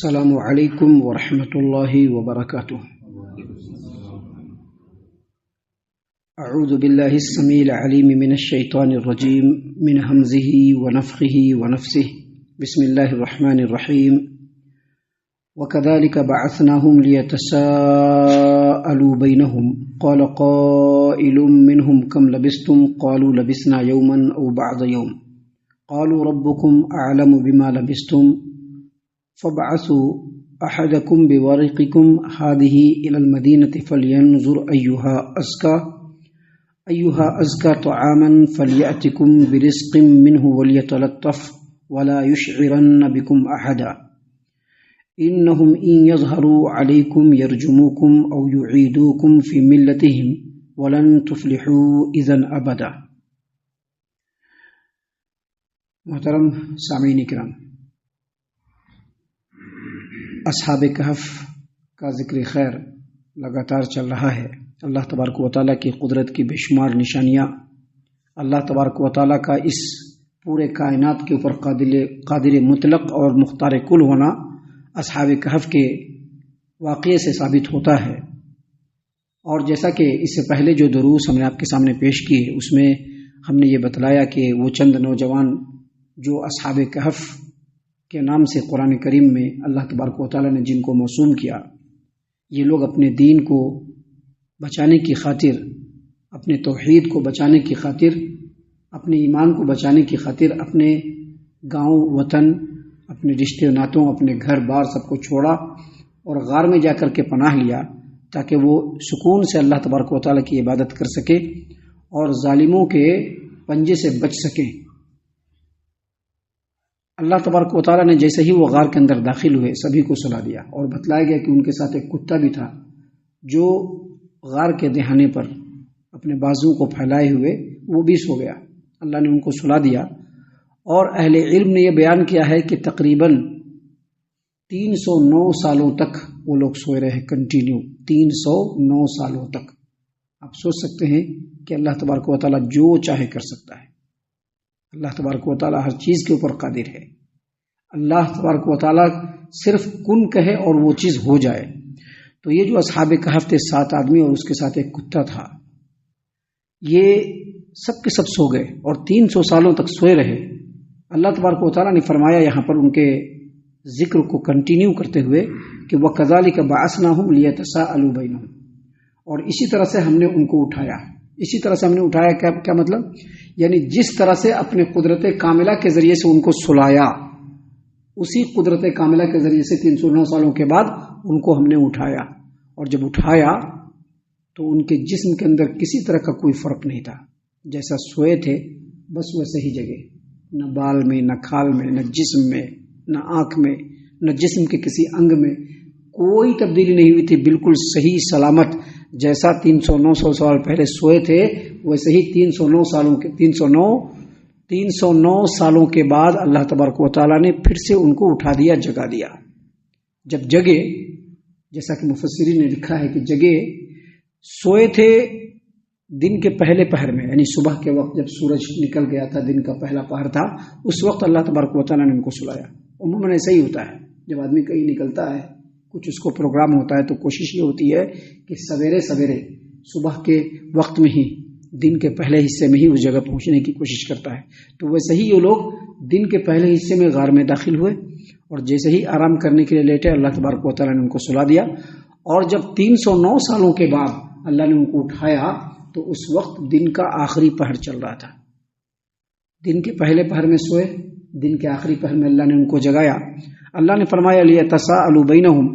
السلام علیکم ورحمۃ اللہ وبرکاتہ۔ اعوذ باللہ السمیع العلیم من الشیطان الرجیم من ہمزہ ونفخہ ونفثہ بسم اللہ الرحمن الرحیم۔ وَكَذَلِكَ بَعَثْنَاهُمْ لِيَتَسَاءَلُوا بَيْنَهُمْ قَالَ قَائِلٌ مِّنْهُمْ كَمْ لَبِثْتُمْ قَالُوا لَبِثْنَا يَوْمًا أَوْ بَعْضَ يَوْمٍ قَالُوا رَبُّكُمْ أَعْلَمُ بِمَا لَبِثْتُمْ فَابْعَثُوا أَحَدَكُمْ بِوَرِقِكُمْ هَٰذِهِ إِلَى الْمَدِينَةِ فَلْيَنظُرْ أَيُّهَا أَزْكَىٰ طَعَامًا فَلْيَأْتِكُمْ بِرِزْقٍ مِّنْهُ وَلْيَتَلَطَّفْ وَلَا يُشْعِرَنَّ بِكُمْ أَحَدًا إِنَّهُمْ إِن يَظْهَرُوا عَلَيْكُمْ يَرْجُمُوكُمْ أَوْ يُعِيدُوكُمْ فِي مِلَّتِهِمْ وَلَن تُفْلِحُوا إِذًا أَبَدًا۔ محترم سامعین کرام، اصحاب کہف کا ذکر خیر لگاتار چل رہا ہے۔ اللہ تبارک و تعالیٰ کی قدرت کی بے شمار نشانیاں، اللہ تبارک و تعالیٰ کا اس پورے کائنات کے اوپر قادر مطلق اور مختار کل ہونا اصحاب کہف کے واقعے سے ثابت ہوتا ہے۔ اور جیسا کہ اس سے پہلے جو دروس ہم نے آپ کے سامنے پیش کیے، اس میں ہم نے یہ بتلایا کہ وہ چند نوجوان جو اصحاب کہف کے نام سے قرآن کریم میں اللہ تبارک و تعالیٰ نے جن کو موسوم کیا، یہ لوگ اپنے دین کو بچانے کی خاطر، اپنے توحید کو بچانے کی خاطر، اپنے ایمان کو بچانے کی خاطر اپنے گاؤں وطن، اپنے رشتے ناتوں، اپنے گھر بار سب کو چھوڑا اور غار میں جا کر کے پناہ لیا تاکہ وہ سکون سے اللہ تبارک و تعالیٰ کی عبادت کر سکے اور ظالموں کے پنجے سے بچ سکیں۔ اللہ تبارک و تعالیٰ نے جیسے ہی وہ غار کے اندر داخل ہوئے، سبھی کو سلا دیا اور بتلایا گیا کہ ان کے ساتھ ایک کتا بھی تھا جو غار کے دہانے پر اپنے بازو کو پھیلائے ہوئے وہ بھی سو گیا۔ اللہ نے ان کو سلا دیا، اور اہل علم نے یہ بیان کیا ہے کہ تقریباً 309 سالوں تک وہ لوگ سوئے رہے، کنٹینیو 309 سالوں تک۔ آپ سوچ سکتے ہیں کہ اللہ تبارک و تعالیٰ جو چاہے کر سکتا ہے۔ اللہ تبارک و تعالیٰ ہر چیز کے اوپر قادر ہے۔ اللہ تبارک و تعالیٰ صرف کن کہے اور وہ چیز ہو جائے۔ تو یہ جو اصحاب کہف تھے، 7 آدمی اور اس کے ساتھ ایک کتا تھا، یہ سب کے سب سو گئے اور 300 سالوں تک سوئے رہے۔ اللہ تبارک و تعالیٰ نے فرمایا یہاں پر ان کے ذکر کو کنٹینیو کرتے ہوئے کہ وَكَذَلِكَ بَعَثْنَاهُمْ لِيَتَسَاءَلُوا بَيْنَهُمْ، اور اسی طرح سے ہم نے ان کو اٹھایا۔ اسی طرح سے ہم نے اٹھایا کیا مطلب؟ یعنی جس طرح سے اپنے قدرت کاملہ کے ذریعے سے ان کو سلایا، اسی قدرت کاملہ کے ذریعے سے 309 سالوں کے بعد ان کو ہم نے اٹھایا، اور جب اٹھایا تو ان کے جسم کے اندر کسی طرح کا کوئی فرق نہیں تھا، جیسا سوئے تھے بس ویسے ہی جگہ، نہ بال میں، نہ کھال میں، نہ جسم میں، نہ آنکھ میں، نہ جسم کے کسی انگ میں کوئی تبدیلی نہیں ہوئی تھی، بالکل صحیح سلامت، جیسا 309 سال پہلے سوئے تھے ویسے ہی 309 سالوں کے بعد اللہ تبارک و تعالیٰ نے پھر سے ان کو اٹھا دیا، جگا دیا۔ جب جگے، جیسا کہ مفسرین نے لکھا ہے کہ جگے، سوئے تھے دن کے پہلے پہر میں، یعنی صبح کے وقت جب سورج نکل گیا تھا، دن کا پہلا پہر تھا، اس وقت اللہ تبارک و تعالیٰ نے ان کو سلایا۔ عموماً ایسا ہی ہوتا ہے، جب آدمی کہیں نکلتا ہے، کچھ اس کو پروگرام ہوتا ہے، تو کوشش یہ ہوتی ہے کہ سویرے سویرے صبح کے وقت میں ہی، دن کے پہلے حصے میں ہی اس جگہ پہنچنے کی کوشش کرتا ہے۔ تو ویسے ہی یہ لوگ دن کے پہلے حصے میں غار میں داخل ہوئے، اور جیسے ہی آرام کرنے کے لیے لیٹے، اللہ تبارک و تعالیٰ نے ان کو سلا دیا۔ اور جب 309 سالوں کے بعد اللہ نے ان کو اٹھایا تو اس وقت دن کا آخری پہر چل رہا تھا۔ دن کے پہلے پہر میں سوئے، دن کے آخری پہر میں اللہ نے ان کو جگایا۔ اللہ نے فرمایا لِيَتَسَاءَلُوا بَيْنَهُمْ،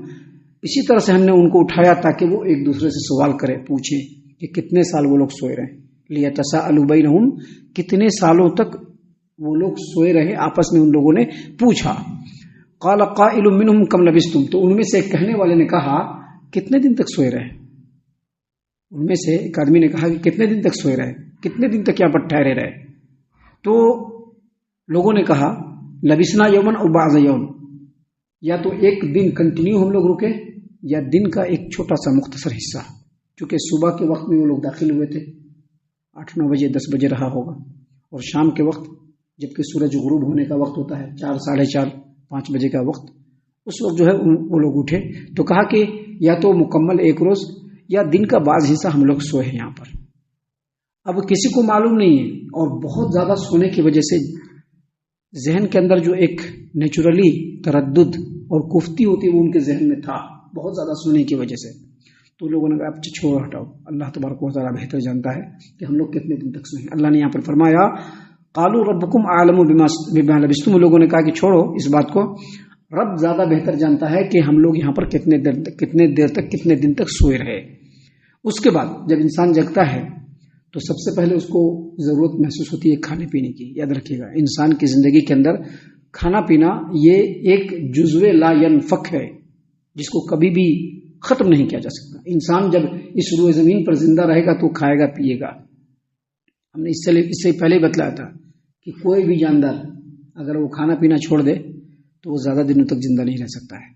اسی طرح سے ہم نے ان کو اٹھایا تاکہ وہ ایک دوسرے سے سوال کرے، پوچھیں کہ کتنے سال وہ لوگ سوئے رہے۔ لِيَتَسَاءَلُوا بَيْنَهُمْ، کتنے سالوں تک وہ لوگ سوئے رہے، آپس میں ان لوگوں نے پوچھا۔ قَالَ قَائِلٌ مِّنْهُمْ كَمْ لَبِثْتُمْ، تو ان میں سے ایک کہنے والے نے کہا کتنے دن تک سوئے رہے؟ ان میں سے ایک آدمی نے کہا کہ کتنے دن تک سوئے رہے، کتنے دن تک یہاں پر ٹھہرے رہے؟ تو لوگوں نے کہا لبثنا یومن او بعض یوم، یا تو ایک دن کنٹینیو ہم لوگ رکے، یا دن کا ایک چھوٹا سا مختصر حصہ، چونکہ صبح کے وقت میں وہ لوگ داخل ہوئے تھے، 8-9 بجے 10 بجے رہا ہوگا، اور شام کے وقت جبکہ سورج غروب ہونے کا وقت ہوتا ہے 4 ساڑھے 4 5 بجے کا وقت، اس وقت جو ہے وہ لوگ اٹھے تو کہا کہ یا تو مکمل ایک روز یا دن کا بعض حصہ ہم لوگ سوئے ہیں یہاں پر. اب کسی کو معلوم نہیں ہے، اور بہت زیادہ سونے کی وجہ سے ذہن کے اندر جو ایک نیچرلی تردد اور کفتی ہوتی ہے وہ ان کے ذہن میں تھا بہت زیادہ سونے کی وجہ سے. تو لوگوں نے کہا اچھا چھوڑو ہٹاؤ، اللہ تبارک و تعالیٰ بہتر جانتا ہے کہ ہم لوگ کتنے دن تک سوئیں. اللہ نے یہاں پر فرمایا قالوا ربکم اعلم بما لبثتم، لوگوں نے کہا کہ چھوڑو اس بات کو، رب زیادہ بہتر جانتا ہے کہ ہم لوگ یہاں پر کتنے دیر تک کتنے دن تک سوئے رہے. اس کے بعد جب انسان جگتا ہے تو سب سے پہلے اس کو ضرورت محسوس ہوتی ہے کھانے پینے کی. یاد رکھیے گا انسان کی زندگی کے اندر کھانا پینا یہ ایک جزو لا ینفک ہے جس کو کبھی بھی ختم نہیں کیا جا سکتا. انسان جب اس روئے زمین پر زندہ رہے گا تو کھائے گا پیے گا. ہم نے اس سے پہلے بتلایا تھا کہ کوئی بھی جاندار اگر وہ کھانا پینا چھوڑ دے تو وہ زیادہ دنوں تک زندہ نہیں رہ سکتا ہے،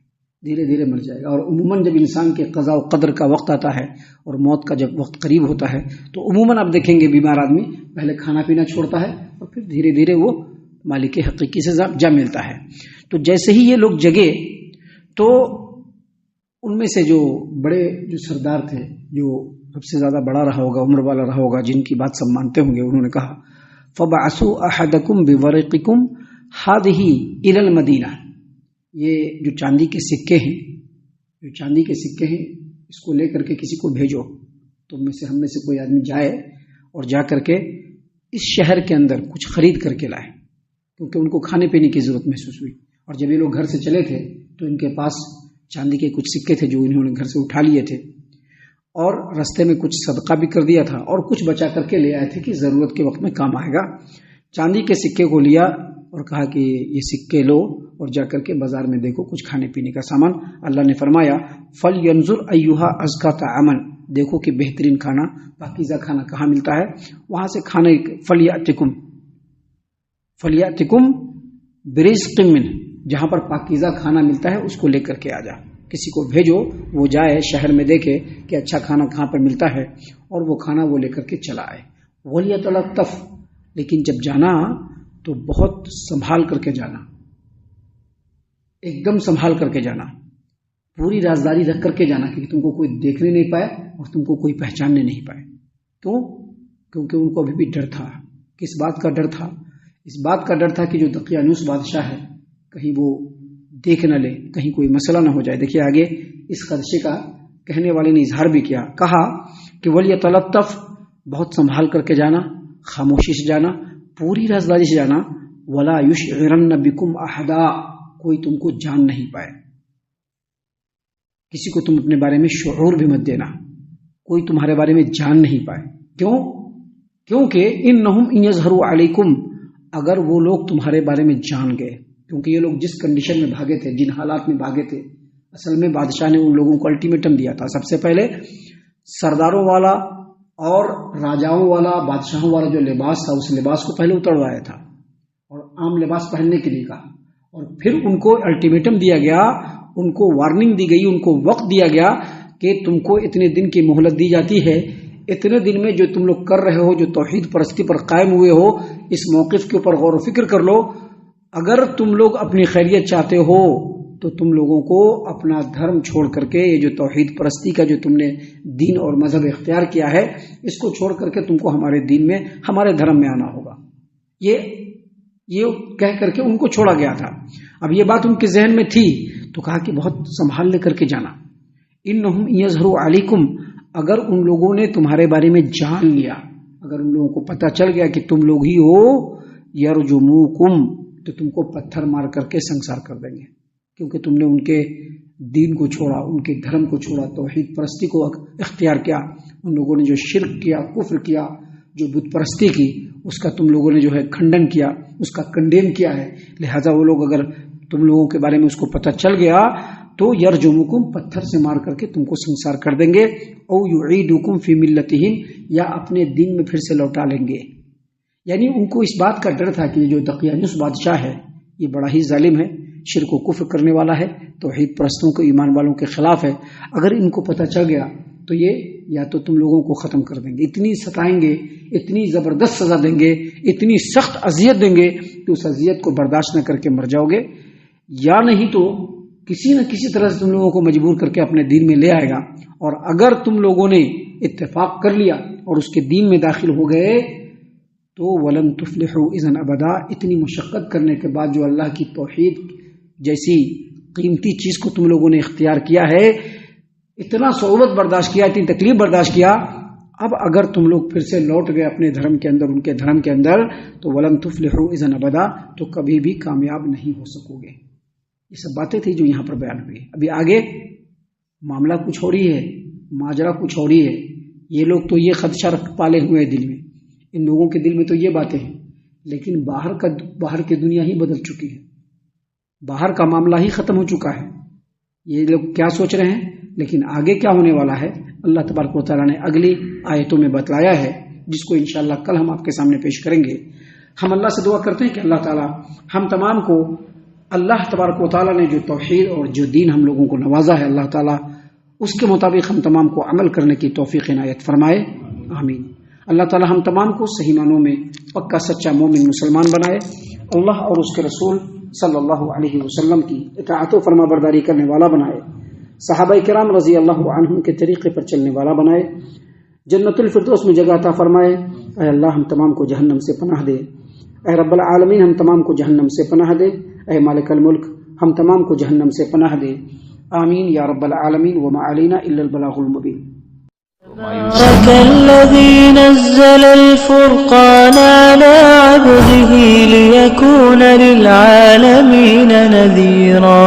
دھیرے دھیرے مر جائے گا. اور عموماً جب انسان کے قضاء و قدر کا وقت آتا ہے اور موت کا جب وقت قریب ہوتا ہے تو عموماً آپ دیکھیں گے بیمار آدمی پہلے کھانا پینا چھوڑتا ہے اور پھر دھیرے دھیرے وہ مالک حقیقی سے جا ملتا ہے. تو جیسے ہی یہ لوگ جگے تو ان میں سے جو بڑے جو سردار تھے، جو سب سے زیادہ بڑا رہا ہوگا، عمر والا رہا ہوگا، جن کی بات سب مانتے ہوں گے، انہوں نے کہا فَبَعَثُوا أَحَدَكُمْ بِوَرِقِكُمْ هَذِهِ إِلَى الْمَدِينَةِ، یہ جو چاندی کے سکے ہیں اس کو لے کر کے کسی کو بھیجو. تم میں سے ہم میں سے کوئی آدمی جائے اور جا کر کے اس شہر کے اندر کچھ خرید کر کے لائے، کیونکہ ان کو کھانے پینے کی ضرورت محسوس ہوئی. اور جب یہ لوگ گھر سے چلے تھے تو ان کے پاس چاندی کے کچھ سکے تھے جو انہوں نے گھر سے اٹھا لیے تھے، اور رستے میں کچھ صدقہ بھی کر دیا تھا اور کچھ بچا کر کے لے آئے تھے کہ ضرورت کے وقت میں کام آئے گا. چاندی کے سکے کو لیا اور کہا کہ یہ سکے لو اور جا کر کے بازار میں دیکھو کچھ کھانے پینے کا سامان. اللہ نے فرمایا فَلْيَنْظُرْ أَيُّهَا أَزْكَىٰ طَعَامًا، دیکھو کہ بہترین کھانا، پاکیزہ کھانا کہاں ملتا ہے، وہاں سے کھانے. فَلْيَأْتِكُمْ بِرِزْقٍ مِّنْهُ، جہاں پر پاکیزہ کھانا ملتا ہے اس کو لے کر کے آ جا. کسی کو بھیجو وہ جائے شہر میں دیکھے کہ اچھا کھانا کہاں پر ملتا ہے اور وہ کھانا وہ لے کر کے چلا آئے. وَلْيَتَلَطَّفْ، لیکن جب جانا تو بہت سنبھال کر کے جانا، ایک دم سنبھال کر کے جانا، پوری رازداری رکھ کر کے جانا کہ تم کو کوئی دیکھنے نہیں پائے اور تم کو کوئی پہچاننے نہیں پائے. کیوں؟ کیونکہ ان کو ابھی بھی ڈر تھا. کس بات کا ڈر تھا؟ اس بات کا ڈر تھا کہ جو دقیانوس بادشاہ ہے کہیں وہ دیکھ نہ لے، کہیں کوئی مسئلہ نہ ہو جائے. دیکھیے آگے اس خدشے کا کہنے والے نے اظہار بھی کیا، کہا کہ وَلْيَتَلَطَّفْ، بہت سنبھال کر کے جانا، خاموشی سے جانا، پوری رازداری سے جانا. وَلَا يُشْعِرَنَّ بِكُمْ أَحَدًا، کوئی تم کو جان نہیں پائے، کسی کو تم اپنے بارے میں شعور بھی مت دینا، کوئی تمہارے بارے میں جان نہیں پائے. کیوں؟ کیونکہ اِنَّهُمْ إِن يَظْهَرُوا عَلَيْكُمْ، اگر وہ لوگ تمہارے بارے میں جان گئے، کیونکہ یہ لوگ جس کنڈیشن میں بھاگے تھے، جن حالات میں بھاگے تھے، اصل میں بادشاہ نے ان لوگوں کو الٹیمیٹم دیا تھا. سب سے پہلے سرداروں والا اور راجاؤں والا، بادشاہوں والا جو لباس تھا اس لباس کو پہلے اتروایا تھا اور عام لباس پہننے کے لیے کہا، اور پھر ان کو الٹیمیٹم دیا گیا، ان کو وارننگ دی گئی، ان کو وقت دیا گیا کہ تم کو اتنے دن کی مہلت دی جاتی ہے، اتنے دن میں جو تم لوگ کر رہے ہو، جو توحید پرستی پر قائم ہوئے ہو، اس موقف کے اوپر غور و فکر کر لو. اگر تم لوگ اپنی خیریت چاہتے ہو تو تم لوگوں کو اپنا دھرم چھوڑ کر کے، یہ جو توحید پرستی کا جو تم نے دین اور مذہب اختیار کیا ہے، اس کو چھوڑ کر کے تم کو ہمارے دین میں، ہمارے دھرم میں آنا ہوگا. یہ کہہ کر کے ان کو چھوڑا گیا تھا. اب یہ بات ان کے ذہن میں تھی تو کہا کہ بہت سنبھال لے کر کے جانا. اِنَّهُمْ إِن يَظْهَرُوا عَلَيْكُمْ، اگر ان لوگوں نے تمہارے بارے میں جان لیا، اگر ان لوگوں کو پتہ چل گیا کہ تم لوگ ہی ہو، يَرْجُمُوكُمْ، تو تم کو پتھر مار کر کے سنسار کر دیں گے، کیونکہ تم نے ان کے دین کو چھوڑا، ان کے دھرم کو چھوڑا، توحید پرستی کو اختیار کیا. ان لوگوں نے جو شرک کیا، کفر کیا، جو بت پرستی کی، اس کا تم لوگوں نے جو ہے کھنڈن کیا، اس کا کنڈیم کیا ہے. لہذا وہ لوگ اگر تم لوگوں کے بارے میں اس کو پتہ چل گیا تو یرجمکم، پتھر سے مار کر کے تم کو سنسار کر دیں گے. او یعیدکم فی ملتہم، یا اپنے دین میں پھر سے لوٹا لیں گے. یعنی ان کو اس بات کا ڈر تھا کہ یہ جو دقیانوس بادشاہ ہے یہ بڑا ہی ظالم ہے، شرک و کفر کرنے والا ہے، توحید پرستوں کو، ایمان والوں کے خلاف ہے. اگر ان کو پتہ چل گیا تو یہ یا تو تم لوگوں کو ختم کر دیں گے، اتنی ستائیں گے، اتنی زبردست سزا دیں گے، اتنی سخت اذیت دیں گے کہ اس اذیت کو برداشت نہ کر کے مر جاؤ گے، یا نہیں تو کسی نہ کسی طرح سے تم لوگوں کو مجبور کر کے اپنے دین میں لے آئے گا، اور اگر تم لوگوں نے اتفاق کر لیا اور اس کے دین میں داخل ہو گئے تو ولن تفلحوا اذا ابدا، اتنی مشقت کرنے کے بعد جو اللہ کی توحید جیسی قیمتی چیز کو تم لوگوں نے اختیار کیا ہے، اتنا صعوبت برداشت کیا، اتنی تکلیف برداشت کیا، اب اگر تم لوگ پھر سے لوٹ گئے اپنے دھرم کے اندر، ان کے دھرم کے اندر، تو ولن تفلحوا اذا ابدا، تو کبھی بھی کامیاب نہیں ہو سکو گے۔ یہ سب باتیں تھی جو یہاں پر بیان ہوئی۔ ابھی آگے معاملہ کچھ ہو رہی ہے، ماجرا کچھ ہو رہی ہے۔ یہ لوگ تو یہ خدشہ پالے ہوئے ہیں دل میں، ان لوگوں کے دل میں تو یہ باتیں ہیں، لیکن باہر کی دنیا ہی بدل چکی ہے، باہر کا معاملہ ہی ختم ہو چکا ہے۔ یہ لوگ کیا سوچ رہے ہیں، لیکن آگے کیا ہونے والا ہے اللہ تبارک و تعالیٰ نے اگلی آیتوں میں بتلایا ہے، جس کو انشاءاللہ کل ہم آپ کے سامنے پیش کریں گے۔ ہم اللہ سے دعا کرتے ہیں کہ اللہ تعالیٰ ہم تمام کو اللہ تبارک و تعالیٰ نے جو توحید اور جو دین ہم لوگوں کو نوازا ہے، اللہ تعالیٰ اس کے مطابق ہم تمام کو عمل کرنے کی توفیق عنایت فرمائے، آمین۔ اللہ تعالیٰ ہم تمام کو صحیح معنوں میں پکا سچا مومن مسلمان بنائے، اللہ اور اس کے رسول صلی اللہ علیہ وسلم کی اطاعت و فرما برداری کرنے والا بنائے، صحابہ کرام رضی اللہ عنہم کے طریقے پر چلنے والا بنائے، جنت الفردوس میں جگہ عطا فرمائے۔ اے اللہ ہم تمام کو جہنم سے پناہ دے، اے رب العالمین ہم تمام کو جہنم سے پناہ دے، اے مالک الملک ہم تمام کو جہنم سے پناہ دے، آمین یا رب العالمین۔ وما علینا الا البلاغ المبین۔ تبارك الذي نزل الفرقان على عبده ليكون للعالمين نذيرا